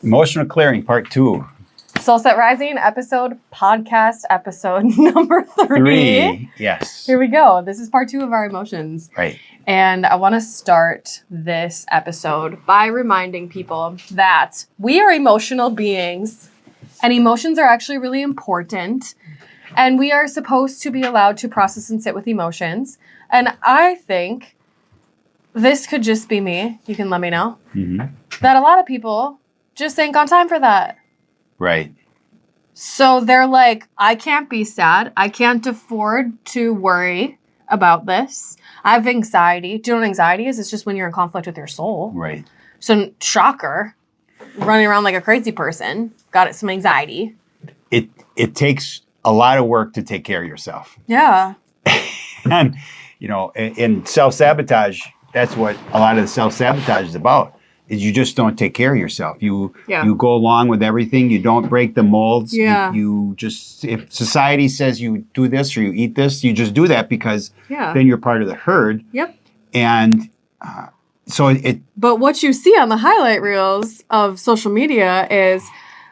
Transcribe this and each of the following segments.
Emotional Clearing, Part 2. SoulSet Rising, podcast episode number 3. Yes. Here we go. This is part 2 of our emotions. Right. And I want to start this episode by reminding people that we are emotional beings, and emotions are actually really important. And we are supposed to be allowed to process and sit with emotions. And I think this could just be me. You can let me know. That a lot of people just ain't got time for that. Right. So they're like, I can't be sad. I can't afford to worry about this. I have anxiety. Do you know what anxiety is? It's just when you're in conflict with your soul. Right. So shocker, running around like a crazy person, got some anxiety. It takes a lot of work to take care of yourself. Yeah. And, in self-sabotage, that's what a lot of the self-sabotage is about. Is you just don't take care of yourself. You go along with everything. You don't break the molds. Yeah. You just, if society says you do this or you eat this, you just do that because then you're part of the herd. Yep. And so But what you see on the highlight reels of social media is,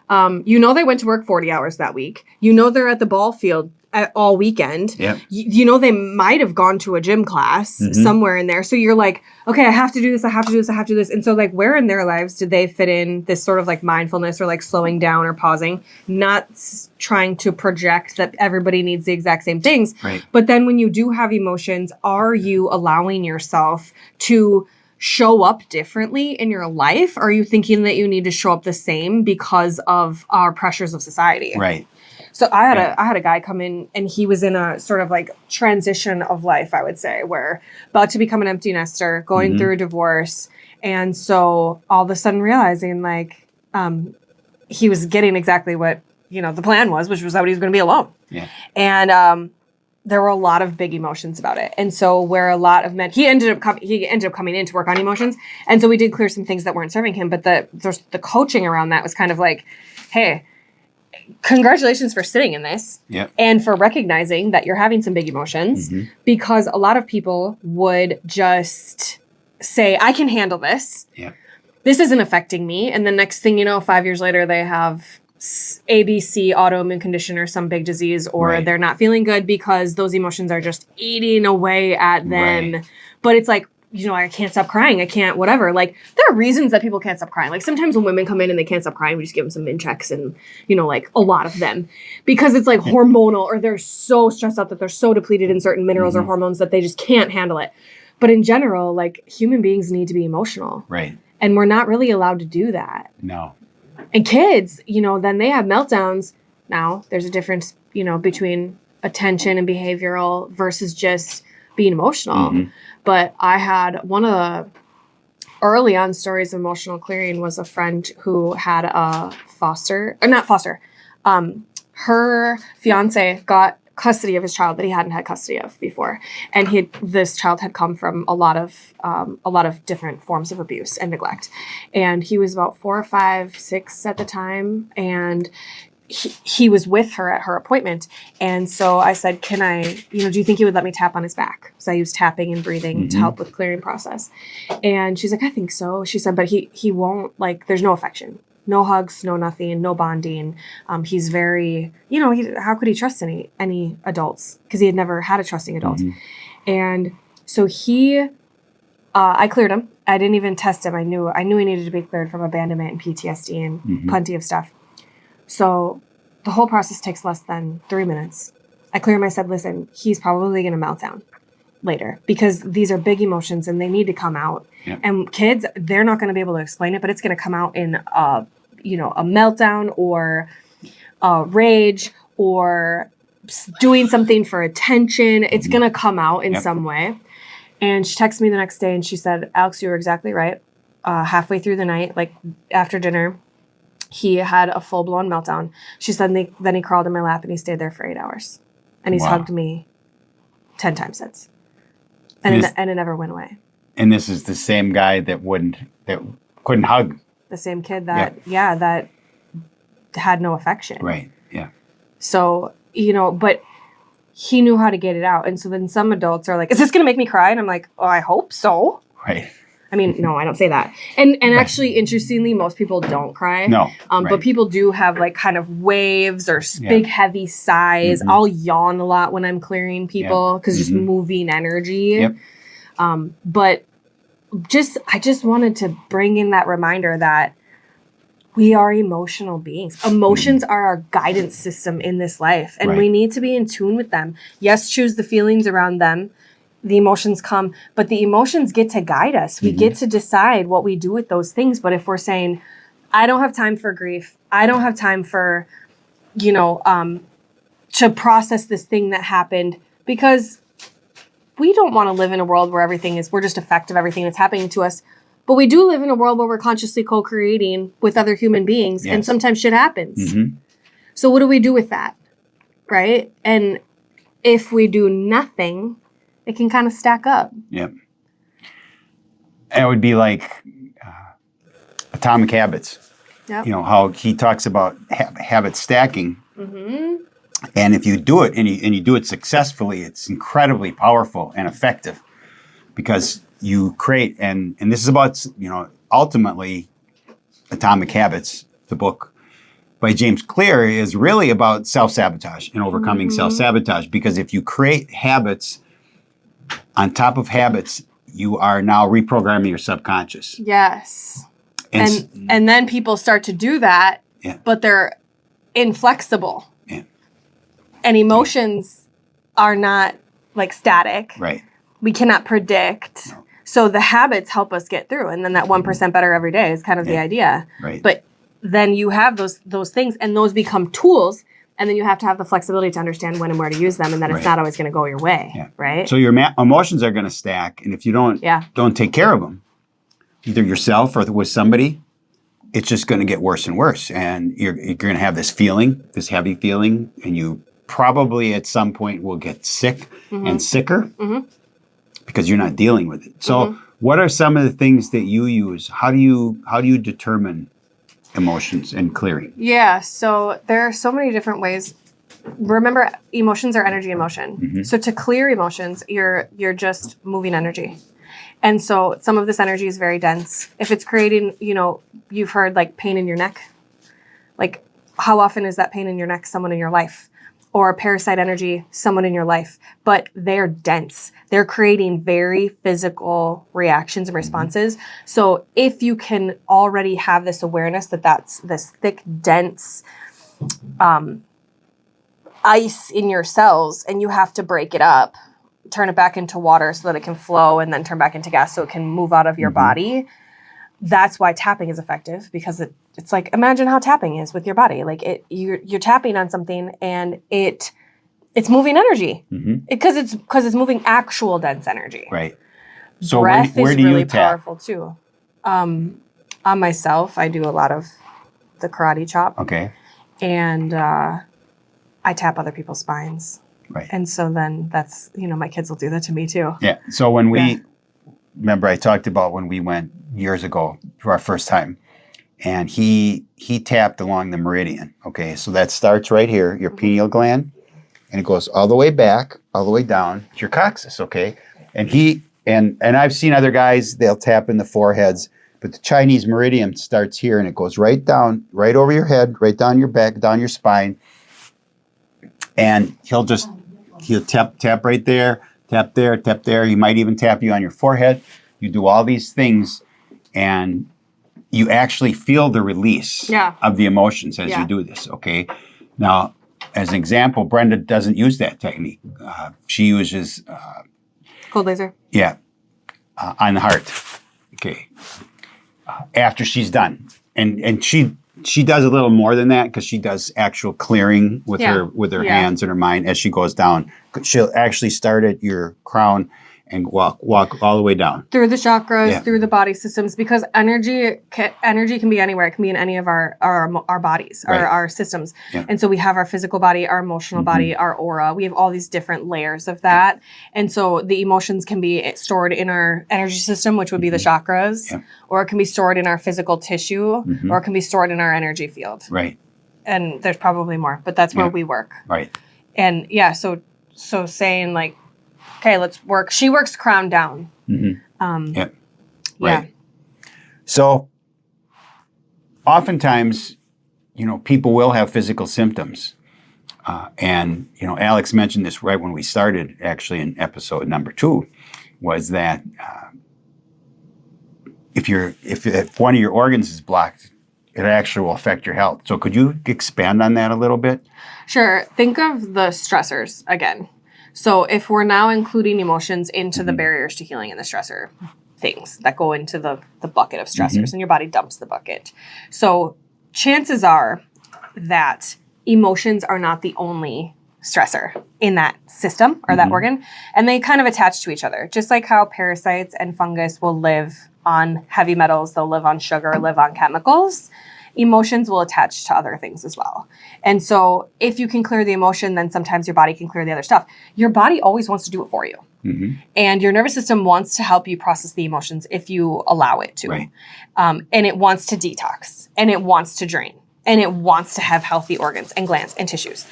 they went to work 40 hours that week. They're at the ball field all weekend. Yep. They might have gone to a gym class somewhere in there. So you're like, okay, I have to do this. I have to do this. I have to do this. And so like, where in their lives did they fit in this sort of like mindfulness or like slowing down or pausing, not trying to project that everybody needs the exact same things. Right. But then when you do have emotions, are you allowing yourself to show up differently in your life? Or are you thinking that you need to show up the same because of our pressures of society? Right. So I had a guy come in, and he was in a sort of like transition of life, I would say, where about to become an empty nester, going through a divorce. And so all of a sudden realizing like he was getting exactly what, the plan was, which was that he was going to be alone. Yeah. And there were a lot of big emotions about it. And so where a lot of men, he ended up coming in to work on emotions. And so we did clear some things that weren't serving him. But the coaching around that was kind of like, hey, congratulations for sitting in this and for recognizing that you're having some big emotions, because a lot of people would just say, I can handle this. Yeah. This isn't affecting me. And the next thing you know, 5 years later, they have ABC, autoimmune condition, or some big disease, or they're not feeling good because those emotions are just eating away at them. Right. But it's like, I can't stop crying. I can't, whatever. Like, there are reasons that people can't stop crying. Like, sometimes when women come in and they can't stop crying, we just give them some min checks and, like a lot of them. Because it's like hormonal, or they're so stressed out that they're so depleted in certain minerals or hormones that they just can't handle it. But in general, like, human beings need to be emotional. Right. And we're not really allowed to do that. No. And kids, then they have meltdowns. Now, there's a difference, between attention and behavioral versus just being emotional. But I had one of the early on stories of emotional clearing was a friend who had her fiance got custody of his child that he hadn't had custody of before. And this child had come from a lot of different forms of abuse and neglect. And he was about 4 or 5, 6 at the time. And he was with her at her appointment. And so I said, can I, do you think he would let me tap on his back? So I used tapping and breathing to help with clearing process. And she's like, I think so. She said, but he won't, like, there's no affection, no hugs, no nothing, no bonding. He's very, how could he trust any adults? Because he had never had a trusting adult. And so I cleared him. I didn't even test him. I knew he needed to be cleared from abandonment and PTSD and plenty of stuff. So the whole process takes less than 3 minutes. I clear him. I said, listen, he's probably going to melt down later because these are big emotions and they need to come out. Yep. And kids, they're not going to be able to explain it, but it's going to come out in a meltdown or rage or doing something for attention. It's going to come out in some way. And she texted me the next day and she said, Alex, you were exactly right. Halfway through the night, like after dinner, he had a full-blown meltdown. She said, then he crawled in my lap and he stayed there for 8 hours. And he's hugged me 10 times since. And it never went away. And this is the same guy that couldn't hug. The same kid that had no affection. Right, yeah. So, but he knew how to get it out. And so then some adults are like, is this going to make me cry? And I'm like, oh, I hope so. Right. I mean, no, I don't say that. And actually, interestingly, most people don't cry. No. But people do have like kind of waves or big, heavy sighs. I'll yawn a lot when I'm clearing people because just moving energy. But I just wanted to bring in that reminder that we are emotional beings. Emotions are our guidance system in this life, and we need to be in tune with them. Yes, choose the feelings around them. The emotions come, but the emotions get to guide us. We get to decide what we do with those things. But if we're saying, I don't have time for grief, I don't have time for, to process this thing that happened, because we don't want to live in a world where we're just effect of everything that's happening to us. But we do live in a world where we're consciously co-creating with other human beings, and sometimes shit happens. So what do we do with that, right? And if we do nothing, it can kind of stack up. Yep. It would be like Atomic Habits. Yep. How he talks about habit stacking. And if you do it and you do it successfully, it's incredibly powerful and effective, because you create, and this is about, ultimately Atomic Habits, the book by James Clear, is really about self-sabotage and overcoming self-sabotage, because if you create habits on top of habits, you are now reprogramming your subconscious. Yes. And then people start to do that, but they're inflexible. Yeah. And emotions are not like static. Right. We cannot predict. No. So the habits help us get through. And then that 1% better every day is kind of the idea. Right. But then you have those things, and those become tools. And then you have to have the flexibility to understand when and where to use them, and that it's not always going to go your way, right? So your emotions are going to stack, and if you don't take care of them, either yourself or with somebody, it's just going to get worse and worse. And you're going to have this feeling, this heavy feeling, and you probably at some point will get sick and sicker because you're not dealing with it. So what are some of the things that you use? How do you determine emotions and clearing? Yeah, so there are so many different ways. Remember, emotions are energy in motion. So to clear emotions, you're just moving energy. And so some of this energy is very dense. If it's creating, you've heard like pain in your neck. Like, how often is that pain in your neck someone in your life? Or parasite energy, someone in your life, but they're dense. They're creating very physical reactions and responses. So if you can already have this awareness that that's this thick, dense ice in your cells, and you have to break it up, turn it back into water so that it can flow, and then turn back into gas so it can move out of your body. That's why tapping is effective, because it's like, imagine how tapping is with your body. Like you're tapping on something, and it's moving energy because it's moving actual dense energy. Right. So breath where is do really you tap? Powerful too. On myself, I do a lot of the karate chop. Okay. And I tap other people's spines. Right. And so then that's, my kids will do that to me too. Yeah. So when remember I talked about when we went years ago for our first time, and he tapped along the meridian. Okay. So that starts right here, your pineal gland, and it goes all the way back, all the way down to your coccyx. Okay. And and I've seen other guys, they'll tap in the foreheads, but the Chinese meridian starts here, and it goes right down, right over your head, right down your back, down your spine. And he'll tap right there, tap there, tap there. He might even tap you on your forehead. You do all these things, and you actually feel the release of the emotions as you do this, okay? Now, as an example, Brenda doesn't use that technique. She uses... cold laser? Yeah, on the heart, okay, after she's done. And she does a little more than that, because she does actual clearing with her hands and her mind as she goes down. She'll actually start at your crown and walk all the way down through the chakras, through the body systems, because energy can be anywhere. It can be in any of our bodies, our systems. Yeah. And so we have our physical body, our emotional body, our aura. We have all these different layers of that. And so the emotions can be stored in our energy system, which would be the chakras, or it can be stored in our physical tissue, or it can be stored in our energy field. Right. And there's probably more, but that's where we work. Right. And so saying like, okay, let's work. She works crown down. Right. So oftentimes, people will have physical symptoms. And, Alex mentioned this right when we started, actually, in episode number 2, was that if one of your organs is blocked, it actually will affect your health. So could you expand on that a little bit? Sure. Think of the stressors again. So if we're now including emotions into the barriers to healing and the stressor things that go into the bucket of stressors, and your body dumps the bucket. So chances are that emotions are not the only stressor in that system or that organ, and they kind of attach to each other. Just like how parasites and fungus will live on heavy metals, they'll live on sugar, live on chemicals, emotions will attach to other things as well. And so if you can clear the emotion, then sometimes your body can clear the other stuff. Your body always wants to do it for you. And your nervous system wants to help you process the emotions if you allow it to. Right. And it wants to detox, and it wants to drain, and it wants to have healthy organs and glands and tissues.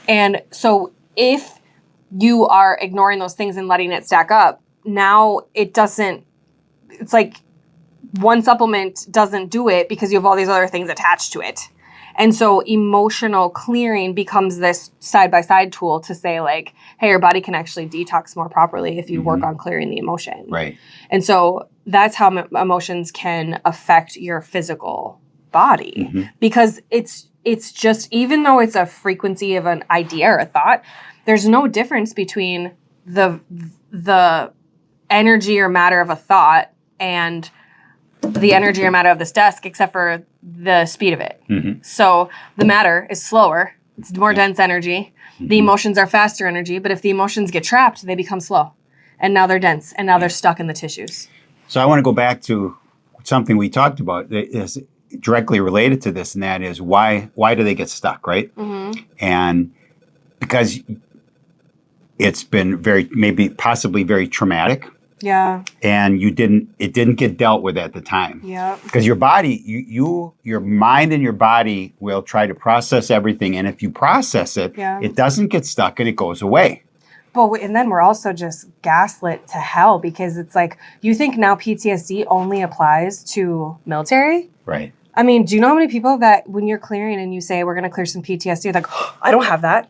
And so if you are ignoring those things and letting it stack up, now it's like one supplement doesn't do it because you have all these other things attached to it. And so emotional clearing becomes this side-by-side tool to say, like, hey, your body can actually detox more properly if you work on clearing the emotion. Right. And so that's how emotions can affect your physical body. Because it's just, even though it's a frequency of an idea or a thought, there's no difference between the energy or matter of a thought and the energy or matter of this desk, except for the speed of it. So the matter is slower. It's more dense energy. The emotions are faster energy, but if the emotions get trapped, they become slow. And now they're dense, and now they're stuck in the tissues. So I want to go back to something we talked about that is directly related to this, and that is why do they get stuck, right? And because it's been possibly very traumatic. Yeah. And it didn't get dealt with at the time. Yeah. Because your body, your mind and your body will try to process everything. And if you process it, it doesn't get stuck and it goes away. And then we're also just gaslit to hell, because it's like, you think now PTSD only applies to military? Right. I mean, do you know how many people that when you're clearing and you say, we're going to clear some PTSD, like, oh, I don't have that.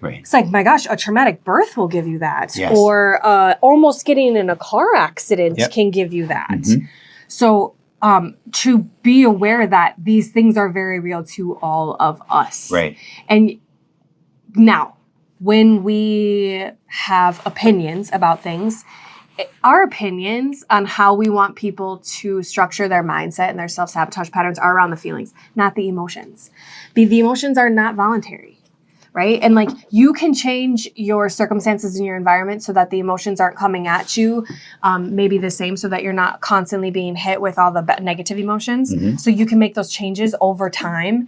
Right. It's like, my gosh, a traumatic birth will give you that. Yes. Or almost getting in a car accident can give you that. So to be aware that these things are very real to all of us. Right. And now, when we have opinions about things, our opinions on how we want people to structure their mindset and their self-sabotage patterns are around the feelings, not the emotions. The emotions are not voluntary. Right? And like, you can change your circumstances in your environment so that the emotions aren't coming at you maybe the same, so that you're not constantly being hit with all the negative emotions. So you can make those changes over time.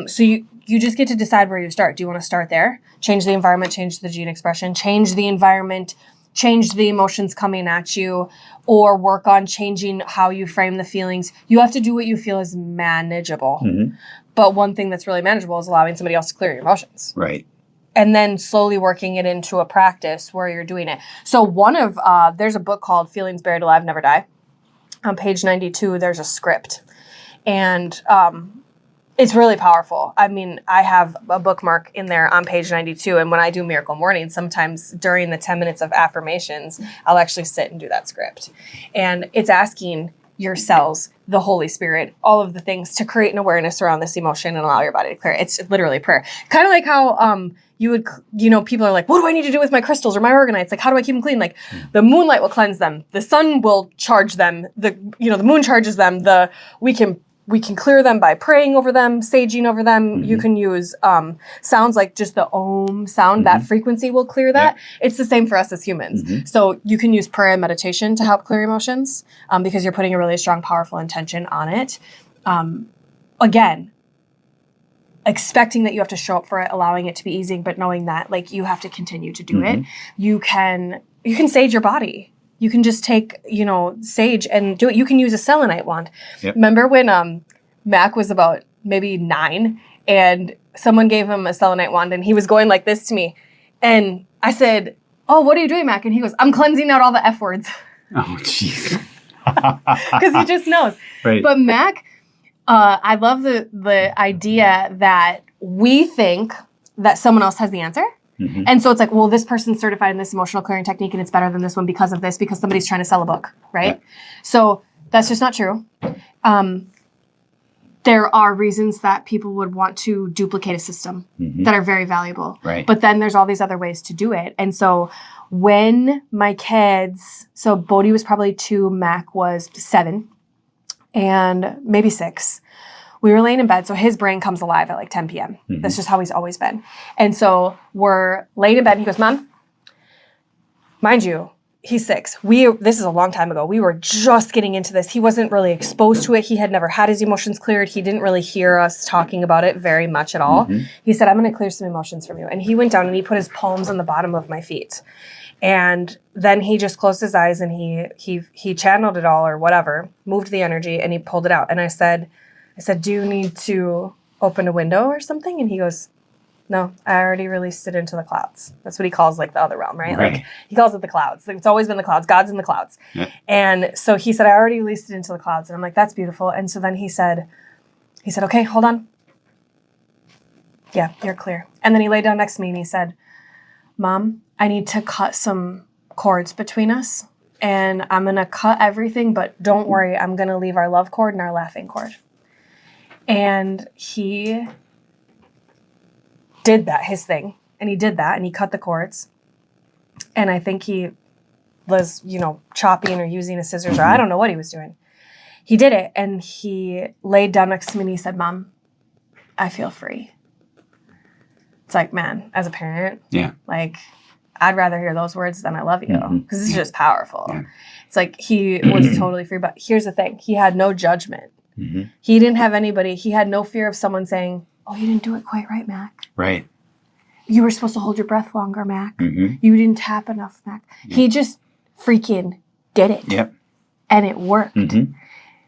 So you just get to decide where you start. Do you want to start there? Change the environment, change the gene expression, change the environment, change the emotions coming at you, or work on changing how you frame the feelings. You have to do what you feel is manageable. But one thing that's really manageable is allowing somebody else to clear your emotions. Right. And then slowly working it into a practice where you're doing it. So there's a book called Feelings Buried Alive, Never Die. On page 92, there's a script. And it's really powerful. I mean, I have a bookmark in there on page 92. And when I do Miracle Morning, sometimes during the 10 minutes of affirmations, I'll actually sit and do that script. And it's asking your cells, the Holy Spirit, all of the things to create an awareness around this emotion and allow your body to clear it. It's literally prayer. Kind of like how you would, people are like, what do I need to do with my crystals or my organites? Like, how do I keep them clean? Like, the moonlight will cleanse them. The sun will charge them. The moon charges them. We can clear them by praying over them, saging over them. You can use sounds like just the Om sound. That frequency will clear that. It's the same for us as humans. So you can use prayer and meditation to help clear emotions because you're putting a really strong, powerful intention on it. Again, expecting that you have to show up for it, allowing it to be easy, but knowing that like you have to continue to do it. You can sage your body. You can just take, sage and do it. You can use a selenite wand. Remember when Mac was about maybe 9 and someone gave him a selenite wand and he was going like this to me. And I said, oh, what are you doing, Mac? And he goes, I'm cleansing out all the F words. Oh, jeez. because he just knows. Right. But Mac, I love the idea that we think that someone else has the answer. Mm-hmm. And so it's like, well, this person's certified in this emotional clearing technique and it's better than this one because of this, because somebody's trying to sell a book, right? Yeah. So that's just not true. There are reasons that people would want to duplicate a system that are very valuable. Right. But then there's all these other ways to do it. And so when my kids, so Bodhi was probably 2, Mac was 7 and maybe 6. We were laying in bed, so his brain comes alive at like 10 p.m. That's just how he's always been. And so we're laying in bed, and he goes, Mom, mind you, he's 6. This is a long time ago. We were just getting into this. He wasn't really exposed to it. He had never had his emotions cleared. He didn't really hear us talking about it very much at all. He said, I'm going to clear some emotions from you. And he went down and he put his palms on the bottom of my feet. And then he just closed his eyes and he channeled it all or whatever, moved the energy, and he pulled it out. And I said, do you need to open a window or something? And he goes, no, I already released it into the clouds. That's what he calls like the other realm, right? Like he calls it the clouds. Like, it's always been the clouds. God's in the clouds. Yeah. And so he said, I already released it into the clouds. And I'm like, that's beautiful. And so then he said, okay, hold on. Yeah, you're clear. And then he laid down next to me and he said, Mom, I need to cut some cords between us. And I'm going to cut everything, but don't worry. I'm going to leave our love cord and our laughing cord. And he did that, his thing. And he did that and he cut the cords. And I think he was, chopping or using a scissors or I don't know what he was doing. He did it and he laid down next to me and he said, Mom, I feel free. It's like, man, as a parent, like I'd rather hear those words than I love you because this is just powerful. Yeah. It's like he was totally free. But here's the thing. He had no judgment. He didn't have anybody. He had no fear of someone saying, oh, you didn't do it quite right, Mac. Right. You were supposed to hold your breath longer, Mac. You didn't tap enough, Mac. He just freaking did it. Yep. And it worked.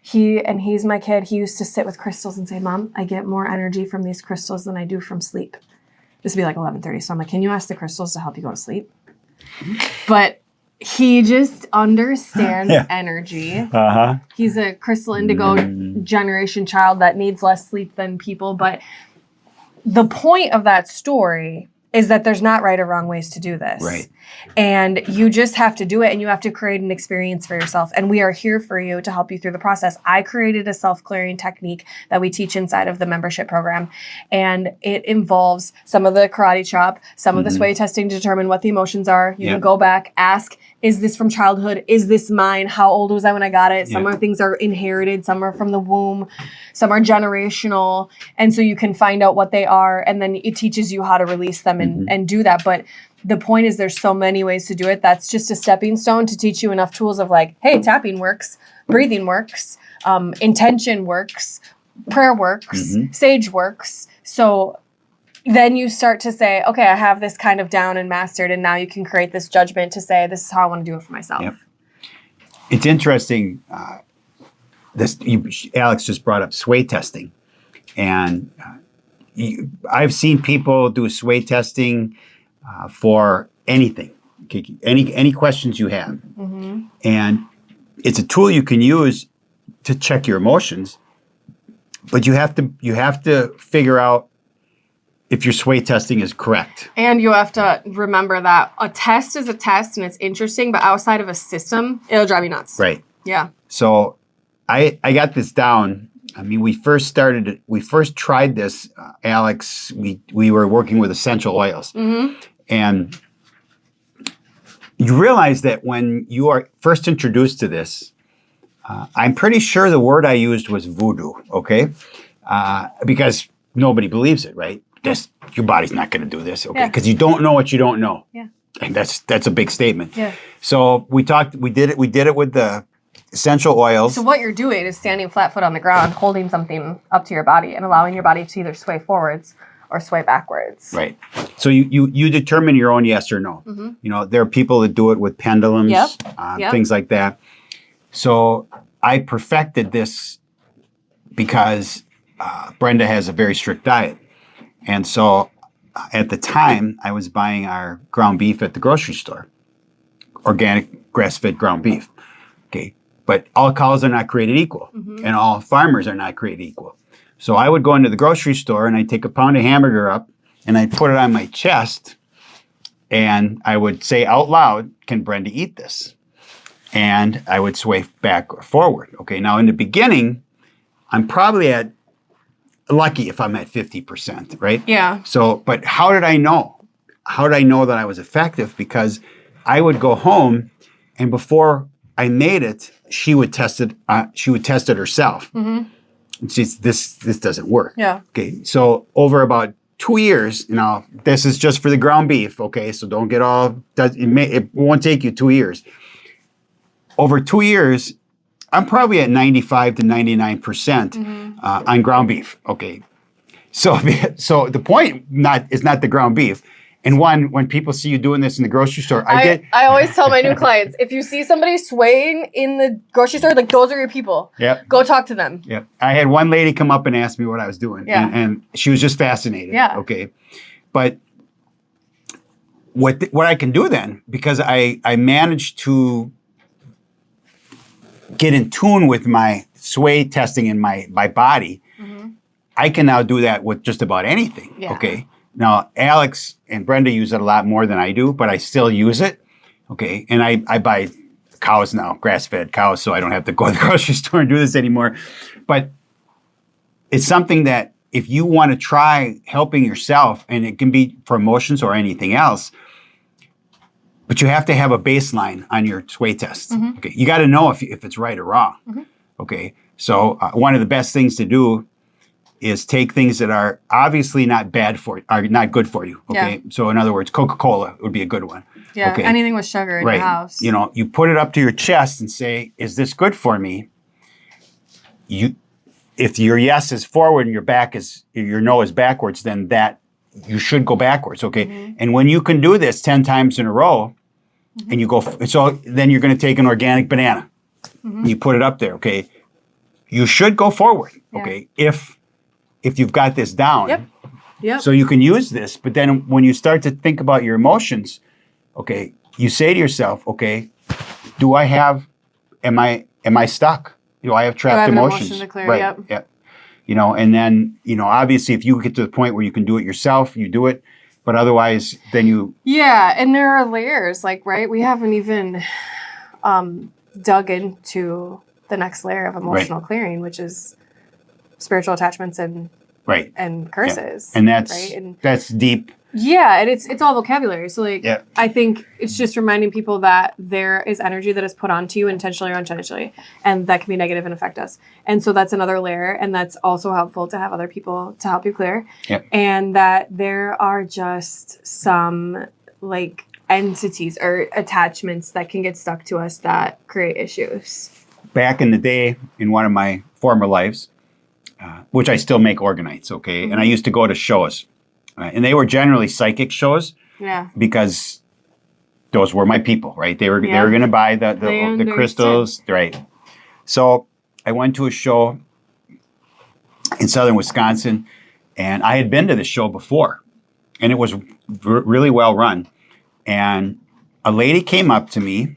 He's my kid. He used to sit with crystals and say, Mom, I get more energy from these crystals than I do from sleep. This would be like 11:30. So I'm like, can you ask the crystals to help you go to sleep? But he just understands energy. He's a crystal indigo generation child that needs less sleep than people. But the point of that story is that there's not right or wrong ways to do this. Right. And you just have to do it and you have to create an experience for yourself. And we are here for you to help you through the process. I created a self-clearing technique that we teach inside of the membership program. And it involves some of the karate chop, some of the sway testing to determine what the emotions are. You can go back, ask, is this from childhood? Is this mine? How old was I when I got it? Some of things are inherited. Some are from the womb. Some are generational. And so you can find out what they are. And then it teaches you how to release them and do that. But the point is there's so many ways to do it. That's just a stepping stone to teach you enough tools of like, hey, tapping works, breathing works, intention works, prayer works, sage works. So then you start to say, okay, I have this kind of down and mastered, and now you can create this judgment to say, this is how I want to do it for myself. Yep. It's interesting. Alex just brought up sway testing, and I've seen people do sway testing for anything, any questions you have, and it's a tool you can use to check your emotions, but you have to figure out if your sway testing is correct. And you have to remember that a test is a test and it's interesting, but outside of a system, it'll drive you nuts. Right. Yeah. So I got this down. I mean, we first tried this, Alex, we were working with essential oils. And you realize that when you are first introduced to this, I'm pretty sure the word I used was voodoo, okay? Because nobody believes it, right? Your body's not going to do this, okay? Because you don't know what you don't know. Yeah. And that's a big statement. Yeah. So we did it with the essential oils. So what you're doing is standing flat foot on the ground, holding something up to your body and allowing your body to either sway forwards or sway backwards. Right. So you determine your own yes or no. You know, there are people that do it with pendulums, things like that. So I perfected this because Brenda has a very strict diet. And so at the time, I was buying our ground beef at the grocery store, organic grass-fed ground beef. Okay. But all cows are not created equal, and all farmers are not created equal. So I would go into the grocery store and I'd take a pound of hamburger up and I'd put it on my chest and I would say out loud, "Can Brenda eat this?" And I would sway back or forward. Okay, now in the beginning, I'm probably lucky if I'm at 50%, right? Yeah. So, but how did I know? How did I know that I was effective? Because I would go home and before I made it, she would test it. She would test it herself. And she's this doesn't work. Yeah. Okay. So over about 2 years, this is just for the ground beef. Okay. So don't get all. It won't take you 2 years. Over 2 years, I'm probably at 95 to 99% on ground beef. Okay. So the point is not the ground beef. And when people see you doing this in the grocery store, I always tell my new clients, if you see somebody swaying in the grocery store, like those are your people. Yep. Go talk to them. Yep. I had one lady come up and ask me what I was doing. Yeah. And she was just fascinated. Yeah. Okay. But what I can do then, because I managed to get in tune with my sway testing in my body, I can now do that with just about anything. Yeah. Okay. Now, Alex and Brenda use it a lot more than I do, but I still use it. Okay. And I buy cows now, grass-fed cows, so I don't have to go to the grocery store and do this anymore. But it's something that if you want to try helping yourself, and it can be for emotions or anything else, but you have to have a baseline on your sway test. Okay. You got to know if it's right or wrong. Okay. So one of the best things to do is take things that are obviously not good for you. Okay. Yeah. So in other words, Coca-Cola would be a good one. Yeah. Okay. Anything with sugar in your house. You put it up to your chest and say, "Is this good for me?" If your yes is forward and your no is backwards, then that you should go backwards. Okay. And when you can do this 10 times in a row, and you go, so then you're going to take an organic banana. And you put it up there. Okay. You should go forward. Yeah. Okay. If you've got this down. Yep. So you can use this, but then when you start to think about your emotions, okay, you say to yourself, okay, am I stuck? Do I have trapped emotions? An emotion to clear? Right. Yep. And then, obviously if you get to the point where you can do it yourself, you do it, but otherwise then you. Yeah. And there are layers, right? We haven't even dug into the next layer of emotional clearing, which is spiritual attachments and curses. Yeah. And that's right? And that's deep. Yeah, and it's all vocabulary. So Yeah. I think it's just reminding people that there is energy that is put onto you intentionally or unintentionally, and that can be negative and affect us. And so that's another layer, and that's also helpful to have other people to help you clear. Yeah. And that there are just some entities or attachments that can get stuck to us that create issues. Back in the day, in one of my former lives, which I still make organites, okay? And I used to go to shows. And they were generally psychic shows. Yeah. Because those were my people, right? They were going to buy the crystals, right? So I went to a show in southern Wisconsin, and I had been to this show before, and it was really well run. And a lady came up to me,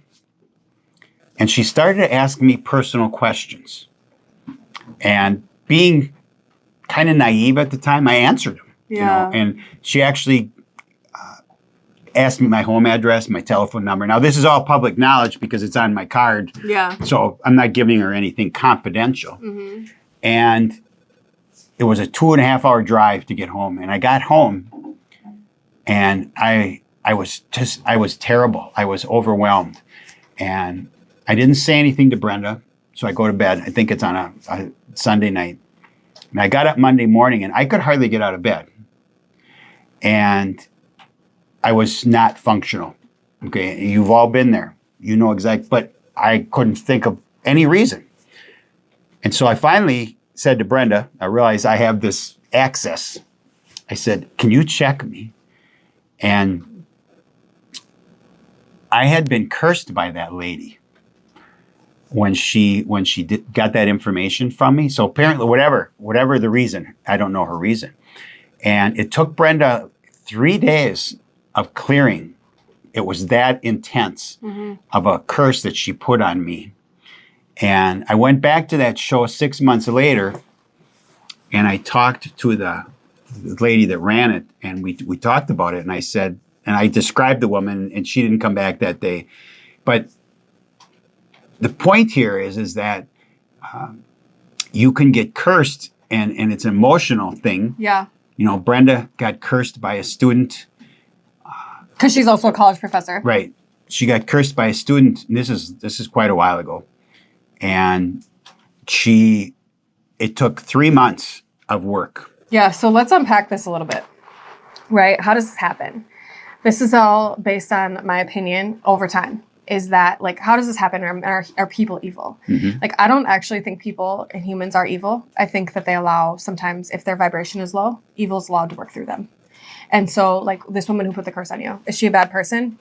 and she started to ask me personal questions. And being kind of naive at the time, I answered them. Yeah. And she actually asked me my home address, my telephone number. Now, this is all public knowledge because it's on my card. Yeah. So I'm not giving her anything confidential. And it was a 2.5 hour drive to get home. And I got home and I was terrible. I was overwhelmed. And I didn't say anything to Brenda. So I go to bed. I think it's on a Sunday night. And I got up Monday morning and I could hardly get out of bed. And I was not functional. Okay, you've all been there. You know exactly, but I couldn't think of any reason. And so I finally said to Brenda, I realized I have this access. I said, "Can you check me?" And I had been cursed by that lady when she got that information from me. So apparently, whatever the reason, I don't know her reason. And it took Brenda 3 days of clearing. It was that intense of a curse that she put on me. And I went back to that show 6 months later, and I talked to the lady that ran it, and we talked about it, and I said, and I described the woman, and she didn't come back that day. But the point here is that you can get cursed, and it's an emotional thing. Yeah. You know, Brenda got cursed by a student. Because she's also a college professor. Right. She got cursed by a student. And this is quite a while ago. And it took 3 months of work. Yeah, so let's unpack this a little bit, right? How does this happen? This is all based on my opinion over time. Is that, like, how does this happen? Are people evil? Mm-hmm. Like, I don't actually think people and humans are evil. I think that they allow, sometimes if their vibration is low, evil is allowed to work through them. And so, like, this woman who put the curse on you, is she a bad person?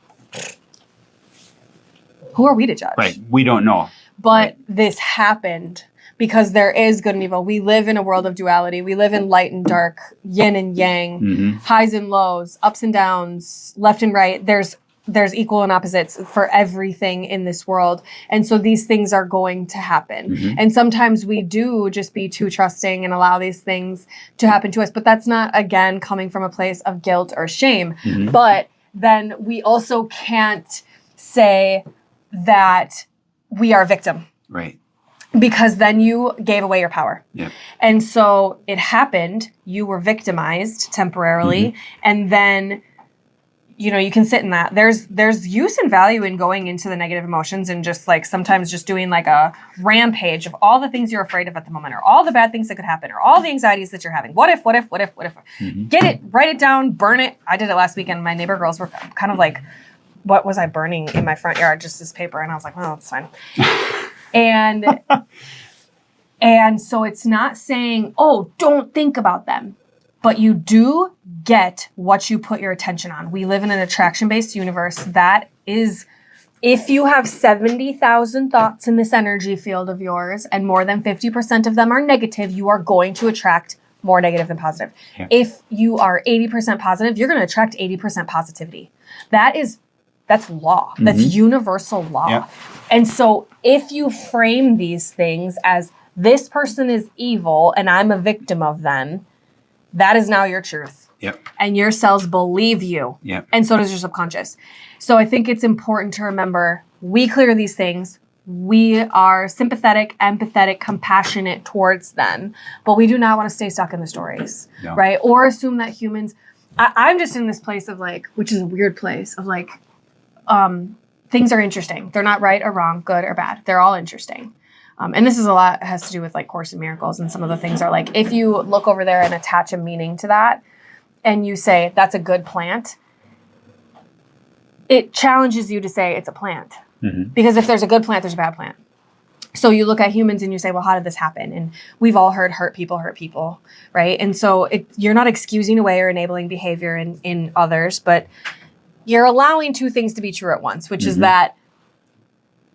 Who are we to judge? Right. We don't know. But this happened because there is good and evil. We live in a world of duality. We live in light and dark, yin and yang, Mm-hmm. highs and lows, ups and downs, left and right. There's equal and opposites for everything in this world. And so these things are going to happen. Mm-hmm. And sometimes we do just be too trusting and allow these things to happen to us. But that's not, again, coming from a place of guilt or shame. Mm-hmm. But then we also can't say that we are a victim. Right. Because then you gave away your power. Yeah. And so it happened. You were victimized temporarily. Mm-hmm. And then, you know, you can sit in that. There's use and value in going into the negative emotions and just like sometimes just doing like a rampage of all the things you're afraid of at the moment, or all the bad things that could happen, or all the anxieties that you're having. What if? Mm-hmm. Get it, write it down, burn it. I did it last weekend. My neighbor girls were kind of like, what was I burning in my front yard? Just this paper. And I was like, well, it's fine. And so it's not saying, oh, don't think about them, but you do get what you put your attention on. We live in an attraction-based universe. That is, if you have 70,000 thoughts in this energy field of yours and more than 50% of them are negative, you are going to attract more negative than positive. Yeah. If you are 80% positive, you're going to attract 80% positivity. That's law. Mm-hmm. That's universal law. Yeah. And so if you frame these things as this person is evil and I'm a victim of them, that is now your truth. Yep. And your cells believe you. Yep. And so does your subconscious. So I think it's important to remember we clear these things. We are sympathetic, empathetic, compassionate towards them, but we do not want to stay stuck in the stories, No. right? Or assume that humans, I'm just in this place of like, which is a weird place of like, things are interesting. They're not right or wrong, good or bad. They're all interesting. And this is a lot has to do with like Course in Miracles. And some of the things are like, if you look over there and attach a meaning to that and you say, that's a good plant, it challenges you to say it's a plant. Mm-hmm. Because if there's a good plant, there's a bad plant. So you look at humans and you say, well, how did this happen? And we've all heard hurt people, right? And so you're not excusing away or enabling behavior in others, but you're allowing two things to be true at once, which is that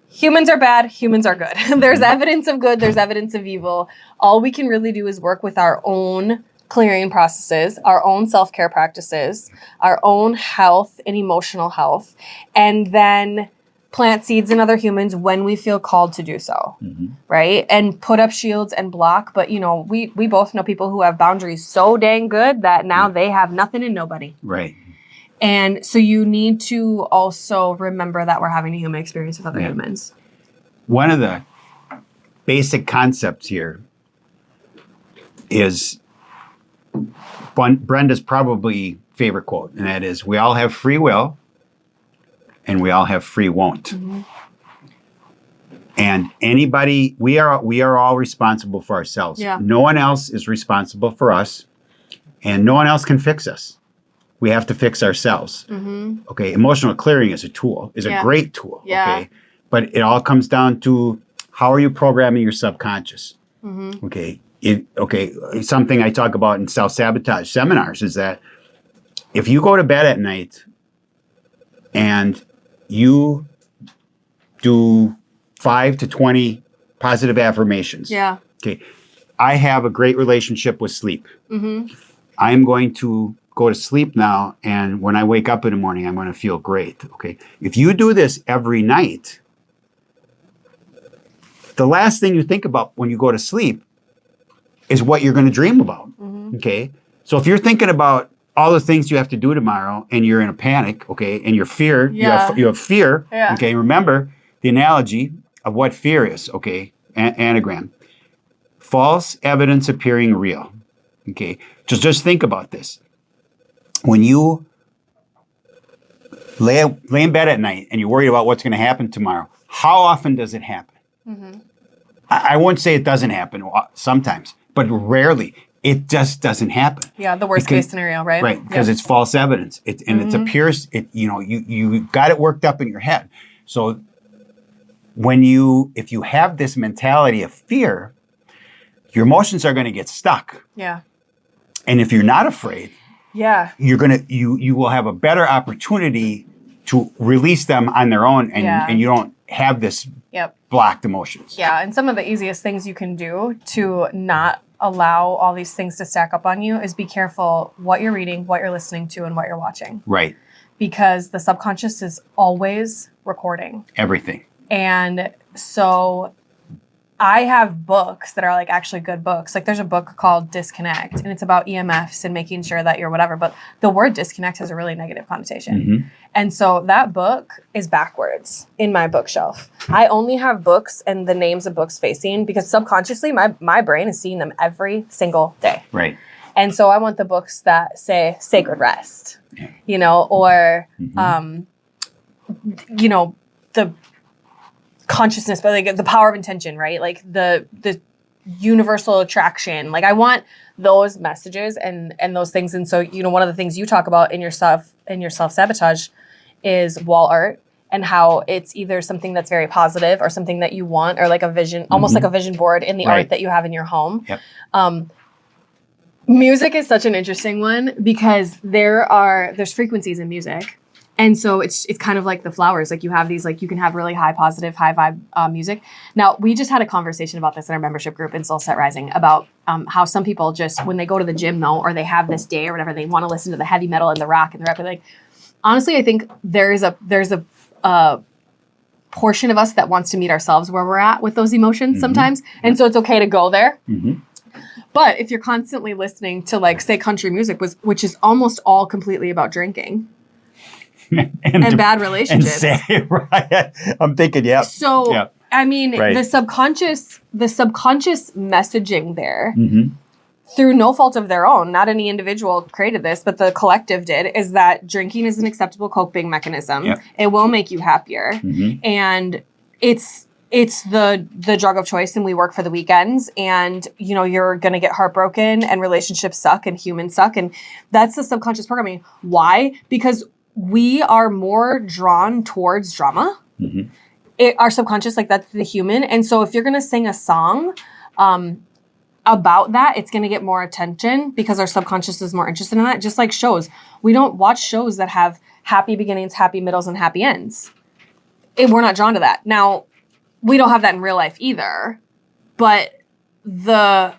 humans are bad, humans are good. There's evidence of good, there's evidence of evil. All we can really do is work with our own clearing processes, our own self-care practices, our own health and emotional health, and then plant seeds in other humans when we feel called to do so, right? And put up shields and block. But, you know, we both know people who have boundaries so dang good that now they have nothing and nobody. Right. And so you need to also remember that we're having a human experience with other humans. One of the basic concepts here is Brenda's probably favorite quote, and that is, we all have free will and we all have free won't. Mm-hmm. And anybody, we are all responsible for ourselves. Yeah. No one else is responsible for us, and no one else can fix us. We have to fix ourselves. Mm-hmm. Okay, emotional clearing is a great tool. Yeah. Okay, but it all comes down to how are you programming your subconscious. Mm-hmm. Okay, something I talk about in self-sabotage seminars is that if you go to bed at night and you do 5 to 20 positive affirmations. Yeah. Okay, I have a great relationship with sleep. Mm-hmm. I'm going to go to sleep now, and when I wake up in the morning, I'm going to feel great. Okay, if you do this every night, the last thing you think about when you go to sleep is what you're going to dream about. Okay. So if you're thinking about all the things you have to do tomorrow and you're in a panic, okay, and you're feared, you have fear, okay, remember the analogy of what fear is, okay, anagram. False evidence appearing real, okay. Just think about this. When you lay in bed at night and you're worried about what's going to happen tomorrow, how often does it happen? I won't say it doesn't happen sometimes, but rarely. It just doesn't happen. Yeah, the worst case scenario, right? Right, because it's false evidence. It appears, you got it worked up in your head. So if you have this mentality of fear, your emotions are going to get stuck. Yeah. And if you're not afraid, you will have a better opportunity to release them on their own, and you don't have this blocked emotions. Yeah, and some of the easiest things you can do to not allow all these things to stack up on you is be careful what you're reading, what you're listening to, and what you're watching. Right. Because the subconscious is always recording everything. And so I have books that are like actually good books. Like there's a book called Disconnect, and it's about EMFs and making sure that you're whatever. But the word disconnect has a really negative connotation. And so that book is backwards in my bookshelf. I only have books and the names of books facing because subconsciously my brain is seeing them every single day. Right. And so I want the books that say sacred rest, or, the consciousness, but like the power of intention, right? Like the universal attraction. Like I want those messages and those things. And so, one of the things you talk about in your self-sabotage is wall art, and how it's either something that's very positive or something that you want, or like a vision, almost like a vision board in the art that you have in your home. Yep. Music is such an interesting one because there's frequencies in music. And so it's kind of like the flowers. Like you have these, like you can have really high positive, high vibe music. Now, we just had a conversation about this in our membership group in SoulSet Rising about how some people just, when they go to the gym though, or they have this day or whatever, they want to listen to the heavy metal and the rock and the rap. Like, honestly, I think there's a portion of us that wants to meet ourselves where we're at with those emotions sometimes. And so it's okay to go there. But if you're constantly listening to like, say, country music, which is almost all completely about drinking, and bad relationships. Right. I'm thinking, So, I mean, the subconscious messaging there, through no fault of their own, not any individual created this, but the collective did, is that drinking is an acceptable coping mechanism. It will make you happier. And it's the drug of choice, and we work for the weekends, and you're going to get heartbroken, and relationships suck, and humans suck. And that's the subconscious programming. Why? Because we are more drawn towards drama. Our subconscious, like that's the human. And so if you're going to sing a song about that, it's going to get more attention because our subconscious is more interested in that. Just like shows. We don't watch shows that have happy beginnings, happy middles, and happy ends. We're not drawn to that. Now, we don't have that in real life either. But the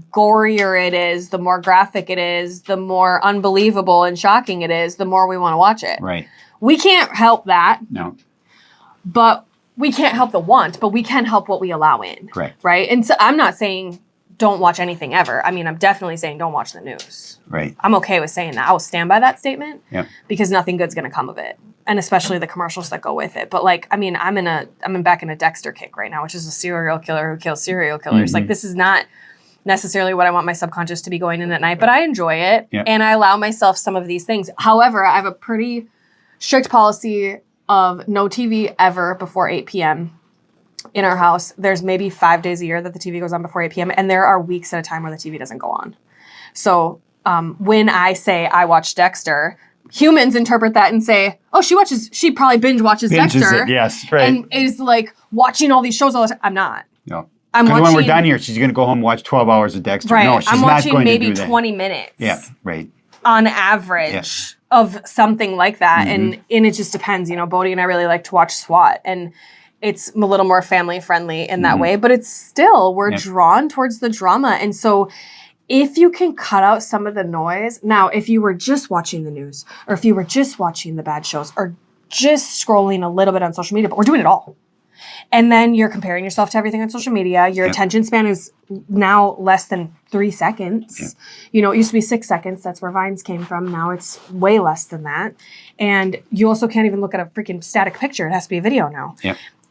gorier it is, the more graphic it is, the more unbelievable and shocking it is, the more we want to watch it. Right. We can't help that. No. But we can't help the want, but we can help what we allow in. Correct. Right. And so I'm not saying don't watch anything ever. I mean, I'm definitely saying don't watch the news. Right. I'm okay with saying that. I will stand by that statement. Yeah. Because nothing good's going to come of it. And especially the commercials that go with it. But like, I mean, I'm back in a Dexter kick right now, which is a serial killer who kills serial killers. Like, this is not necessarily what I want my subconscious to be going in at night, but I enjoy it. And I allow myself some of these things. However, I have a pretty strict policy of no TV ever before 8 p.m. in our house. There's maybe 5 days a year that the TV goes on before 8 p.m. And there are weeks at a time where the TV doesn't go on. So when I say I watch Dexter, humans interpret that and say, oh, she probably binge watches Dexter. It, yes, right. And is like watching all these shows all the time. I'm not. No. Because when we're done here, she's going to go home and watch 12 hours of Dexter. Right. No, she's I'm not going to do that. I'm watching maybe 20 minutes. Yeah, right. On average of something like that. And it just depends. Bodhi and I really like to watch SWAT. And it's a little more family friendly in that way. But it's still, we're drawn towards the drama. And so if you can cut out some of the noise. Now, if you were just watching the news, or if you were just watching the bad shows, or just scrolling a little bit on social media, but we're doing it all. And then you're comparing yourself to everything on social media. Your attention span is now less than 3 seconds. You know, it used to be 6 seconds. That's where Vines came from. Now it's way less than that. And you also can't even look at a freaking static picture. It has to be a video now.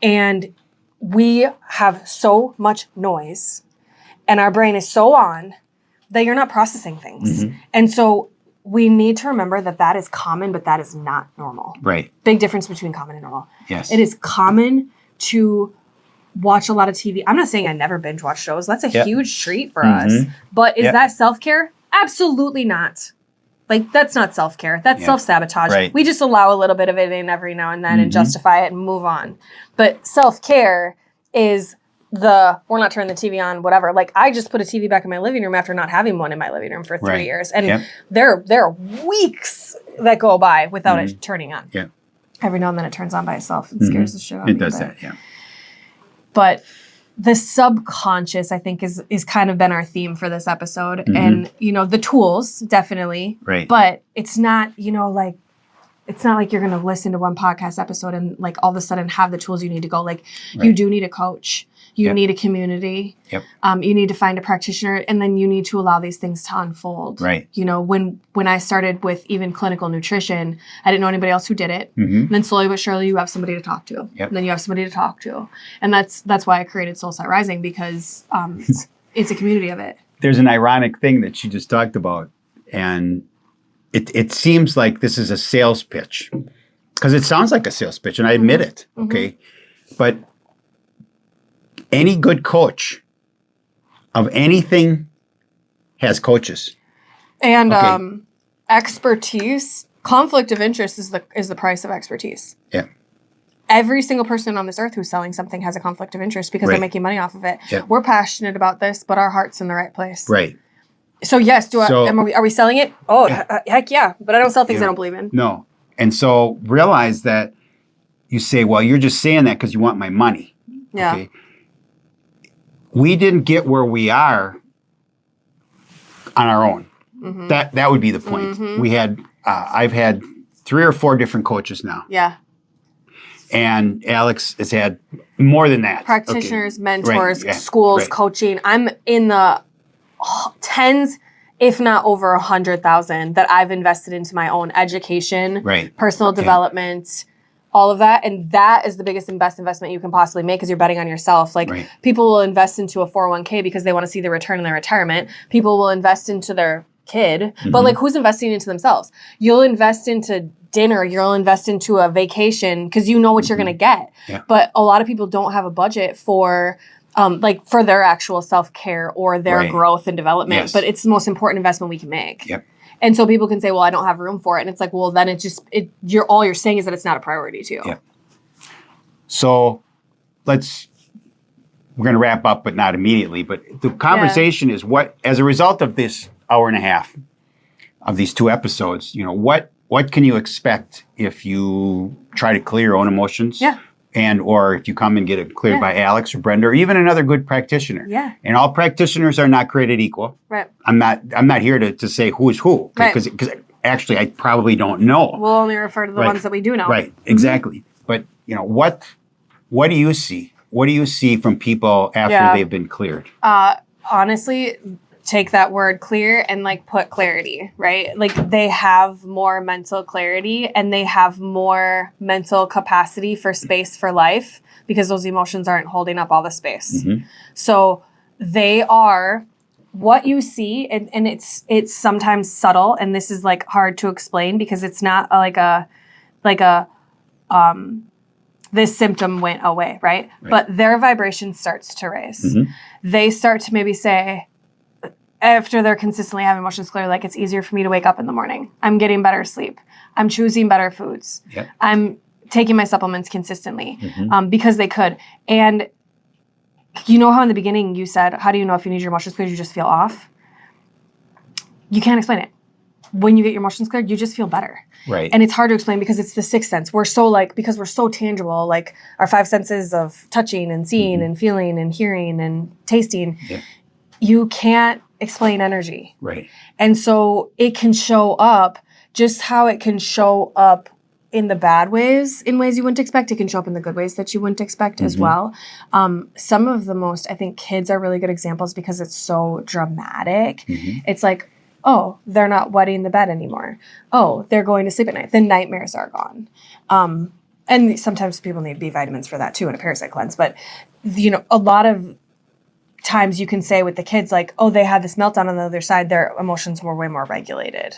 And we have so much noise and our brain is so on that you're not processing things. And so we need to remember that that is common, but that is not normal. Right. Big difference between common and normal. Yes. It is common to watch a lot of TV. I'm not saying I never binge watch shows. That's a huge treat for us. But is that self-care? Absolutely not. Like, that's not self-care. That's self-sabotage. Right. We just allow a little bit of it in every now and then and justify it and move on. But self-care is we're not turning the TV on, whatever. Like, I just put a TV back in my living room after not having one in my living room for 3 years. And there are weeks that go by without it turning on. Every now and then it turns on by itself. It scares the shit out of me. It does that, But the subconscious, I think, is kind of been our theme for this episode. And, you know, the tools, definitely. Right. But it's not, you know, like, it's not like you're going to listen to one podcast episode and, like, all of a sudden have the tools you need to go. Like, you do need a coach. You need a community. You need to find a practitioner, and then you need to allow these things to unfold. Right. You know, when I started with even clinical nutrition, I didn't know anybody else who did it. And then slowly but surely, you have somebody to talk to. And then you have somebody to talk to. And that's why I created SoulSet Rising, because it's a community of it. There's an ironic thing that she just talked about, and it seems like this is a sales pitch, because it sounds like a sales pitch, and I admit it. Okay. But any good coach of anything has coaches. And expertise, conflict of interest is the price of expertise. Every single person on this earth who's selling something has a conflict of interest because they're making money off of it. We're passionate about this, but our heart's in the right place. So yes, are we selling it? Oh, heck yeah. But I don't sell things I don't believe in. No. And so realize that you say, well, you're just saying that because you want my money. Okay? We didn't get where we are on our own. That would be the point. We had, I've had 3 or 4 different coaches now. And Alex has had more than that. Practitioners, mentors, schools, coaching. I'm in the tens, if not over 100,000 that I've invested into my own education, personal development, all of that. And that is the biggest and best investment you can possibly make, because you're betting on yourself. Like, people will invest into a 401k because they want to see the return in their retirement. People will invest into their kid, but like, who's investing into themselves? You'll invest into dinner, you'll invest into a vacation because you know what you're going to get. But a lot of people don't have a budget for like for their actual self-care or their growth and development. But it's the most important investment we can make. And so people can say, well, I don't have room for it. And it's like, well, then all you're saying is that it's not a priority to you. So we're going to wrap up, but not immediately. But the conversation is what, as a result of this hour and a half of these 2 episodes, you know, what can you expect if you try to clear your own emotions? And or if you come and get it cleared by Alex or Brenda or even another good practitioner. And all practitioners are not created equal. I'm not here to say who is who, because actually I probably don't know. We'll only refer to the ones that we do know. Exactly. But you know, what do you see? What do you see from people after they've been cleared? Honestly, take that word clear and like put clarity, right? Like, they have more mental clarity and they have more mental capacity for space for life because those emotions aren't holding up all the space. So they are what you see, and it's sometimes subtle, and this is like hard to explain because it's not like a this symptom went away, right? But their vibration starts to raise. They start to maybe say, after they're consistently having emotions clear, like, it's easier for me to wake up in the morning. I'm getting better sleep. I'm choosing better foods. I'm taking my supplements consistently because they could. And you know how in the beginning you said, how do you know if you need your emotions cleared? You just feel off. You can't explain it. When you get your emotions cleared, you just feel better. And it's hard to explain because it's the 6th sense. Because we're so tangible, like our 5 senses of touching and seeing and feeling and hearing and tasting. You can't explain energy. And so it can show up just how it can show up in the bad ways, in ways you wouldn't expect. It can show up in the good ways that you wouldn't expect as well. Some of the most, I think kids are really good examples because it's so dramatic. It's like, oh, they're not wetting the bed anymore. Oh, they're going to sleep at night. The nightmares are gone. And sometimes people need B vitamins for that too in a parasite cleanse. But, a lot of times you can say with the kids, like, oh, they had this meltdown on the other side, their emotions were way more regulated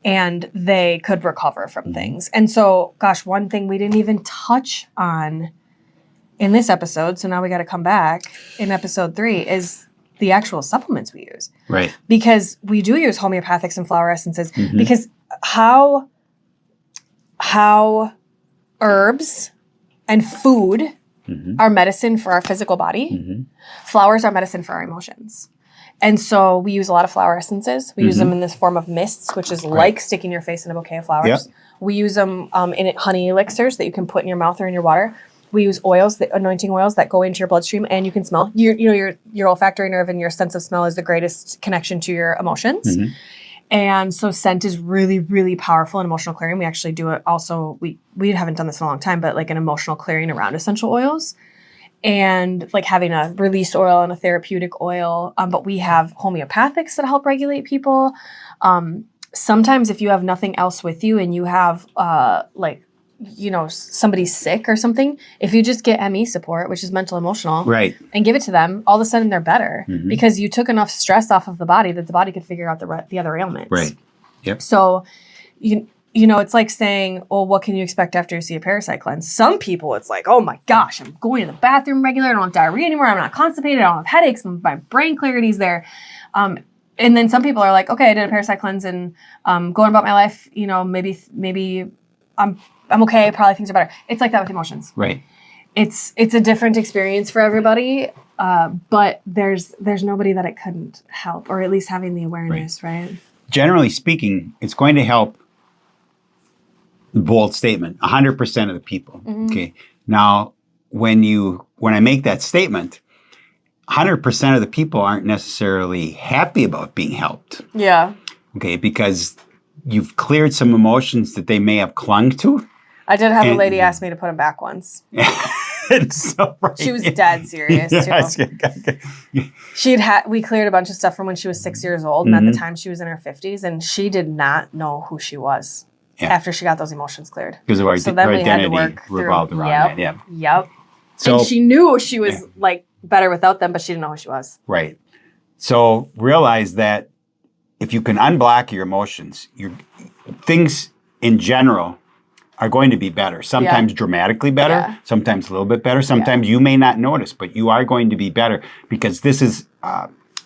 and they could recover from things. And so, gosh, one thing we didn't even touch on in this episode, so now we got to come back in episode 3, is the actual supplements we use. Right. Because we do use homeopathics and flower essences because how herbs and food are medicine for our physical body. Flowers are medicine for our emotions. And so we use a lot of flower essences. We use them in this form of mists, which is like sticking your face in a bouquet of flowers. Yep. We use them in honey elixirs that you can put in your mouth or in your water. We use oils, the anointing oils that go into your bloodstream and you can smell. Your olfactory nerve and your sense of smell is the greatest connection to your emotions. And so scent is really, really powerful in emotional clearing. We actually do it also. We haven't done this in a long time, but like an emotional clearing around essential oils and like having a release oil and a therapeutic oil. But we have homeopathics that help regulate people. Sometimes if you have nothing else with you and you have somebody's sick or something, if you just get ME support, which is mental emotional, right, and give it to them, all of a sudden they're better because you took enough stress off of the body that the body could figure out the other ailments. Right. Yep. So, it's like saying, well, what can you expect after you see a parasite cleanse? Some people, it's like, oh my gosh, I'm going to the bathroom regular. I don't have diarrhea anymore. I'm not constipated. I don't have headaches. My brain clarity's there. And then some people are like, okay, I did a parasite cleanse and going about my life, maybe I'm okay. Probably things are better. It's like that with emotions. Right. It's a different experience for everybody, but there's nobody that it couldn't help, or at least having the awareness, right? Generally speaking, it's going to help. Bold statement, 100% of the people. Okay. Now, when I make that statement, 100% of the people aren't necessarily happy about being helped. Yeah. Okay, because you've cleared some emotions that they may have clung to. I did have a lady ask me to put them back once. So, right. She was dead serious too. We cleared a bunch of stuff from when she was 6 years old, and at the time she was in her 50s, and she did not know who she was after she got those emotions cleared. Because of her identity revolved around that. Yeah. Yep. So, and she knew she was like better without them, but she didn't know who she was. Right. So realize that if you can unblock your emotions, things in general are going to be better. Sometimes dramatically better, sometimes a little bit better. Sometimes you may not notice, but you are going to be better because this is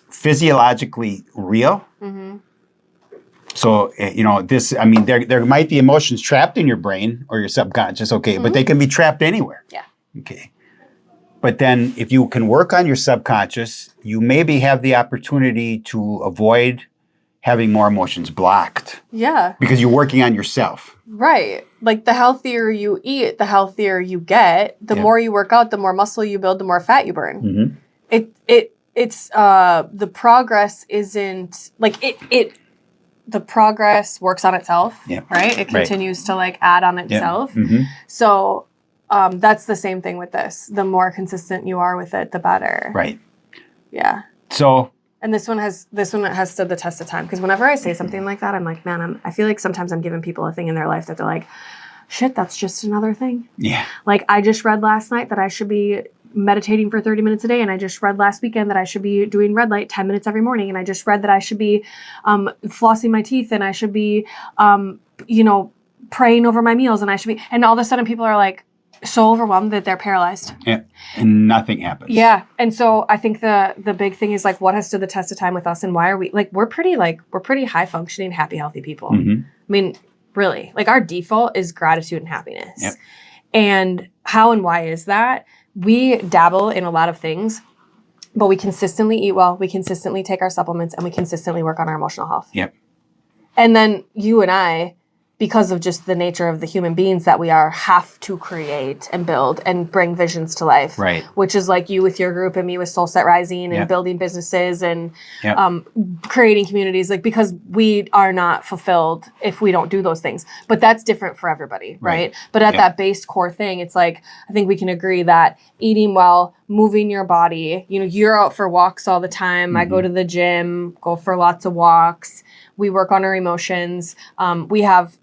physiologically real. So, there might be emotions trapped in your brain or your subconscious, but they can be trapped anywhere. Yeah. Okay. But then if you can work on your subconscious, you maybe have the opportunity to avoid having more emotions blocked. Yeah. Because you're working on yourself. Right. Like the healthier you eat, the healthier you get. The more you work out, the more muscle you build, the more fat you burn. It's the progress isn't like the progress works on itself, right? It continues to like add on itself. So that's the same thing with this. The more consistent you are with it, the better. Right. Yeah. So. And this one has stood the test of time because whenever I say something like that, I'm like, man, I feel like sometimes I'm giving people a thing in their life that they're like, shit, that's just another thing. Yeah. Like I just read last night that I should be meditating for 30 minutes a day, and I just read last weekend that I should be doing red light 10 minutes every morning, and I just read that I should be flossing my teeth, and I should be praying over my meals, and I should be, and all of a sudden people are like so overwhelmed that they're paralyzed. Yeah. And nothing happens. Yeah. And so I think the big thing is like what has stood the test of time with us, and why are we like we're pretty high functioning, happy, healthy people. I mean, really, like our default is gratitude and happiness. Yep. And how and why is that? We dabble in a lot of things, but we consistently eat well, we consistently take our supplements, and we consistently work on our emotional health. Yep. And then you and I because of just the nature of the human beings that we are, have to create and build and bring visions to life. Right. Which is like you with your group and me with SoulSet Rising and building businesses and creating communities, like, because we are not fulfilled if we don't do those things. But that's different for everybody, right? But at that base core thing, it's like, I think we can agree that eating well, moving your body, you know, you're out for walks all the time. I go to the gym, go for lots of walks. We work on our emotions. We have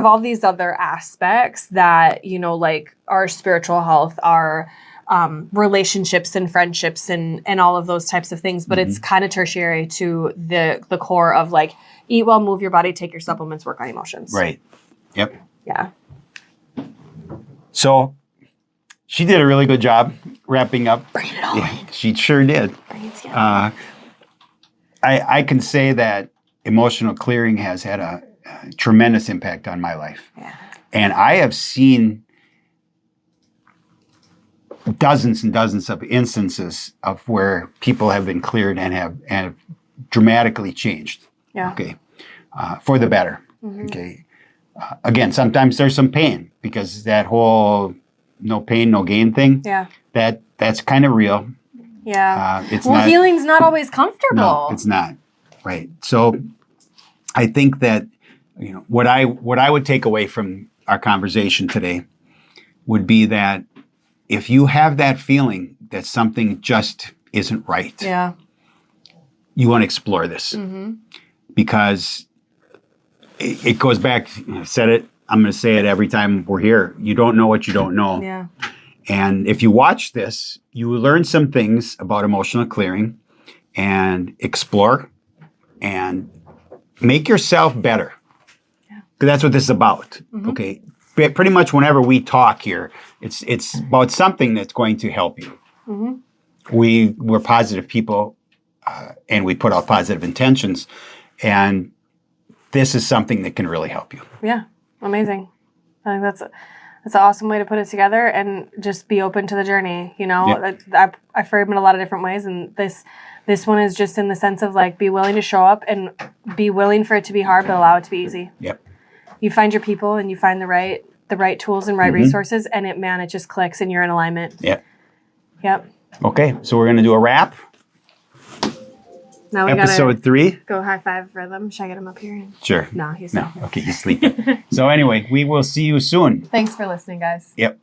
all these other aspects that, you know, like our spiritual health, our relationships and friendships and all of those types of things. But it's kind of tertiary to the core of like, eat well, move your body, take your supplements, work on emotions. Right. Yep. Yeah. So she did a really good job wrapping up. Bring it all in. She sure did. Bring it together. I can say that emotional clearing has had a tremendous impact on my life. Yeah. And I have seen dozens and dozens of instances of where people have been cleared and have dramatically changed. Yeah. Okay. For the better. Okay. Again, sometimes there's some pain because that whole no pain, no gain thing. Yeah. That's kind of real. Yeah. It's healing's not always comfortable. No, it's not. Right. So I think that, you know, what I would take away from our conversation today would be that if you have that feeling that something just isn't right, you want to explore this because it goes back. I said it. I'm going to say it every time we're here. You don't know what you don't know. Yeah. And if you watch this, you will learn some things about emotional clearing and explore and make yourself better. Because that's what this is about. Okay. Pretty much whenever we talk here, it's about something that's going to help you. We're positive people and we put out positive intentions. And this is something that can really help you. Yeah. Amazing. I think that's an awesome way to put it together and just be open to the journey. You know, I frame it a lot of different ways. And this one is just in the sense of like, be willing to show up and be willing for it to be hard, but allow it to be easy. Yep. You find your people and you find the right tools and right resources, and it just clicks and you're in alignment. Yep. Okay, so we're gonna do a wrap. Now we Episode 3. Go high five for them. Should I get him up here? Sure. No, he's no. Okay, he's sleeping. So anyway, we will see you soon. Thanks for listening, guys. Yep.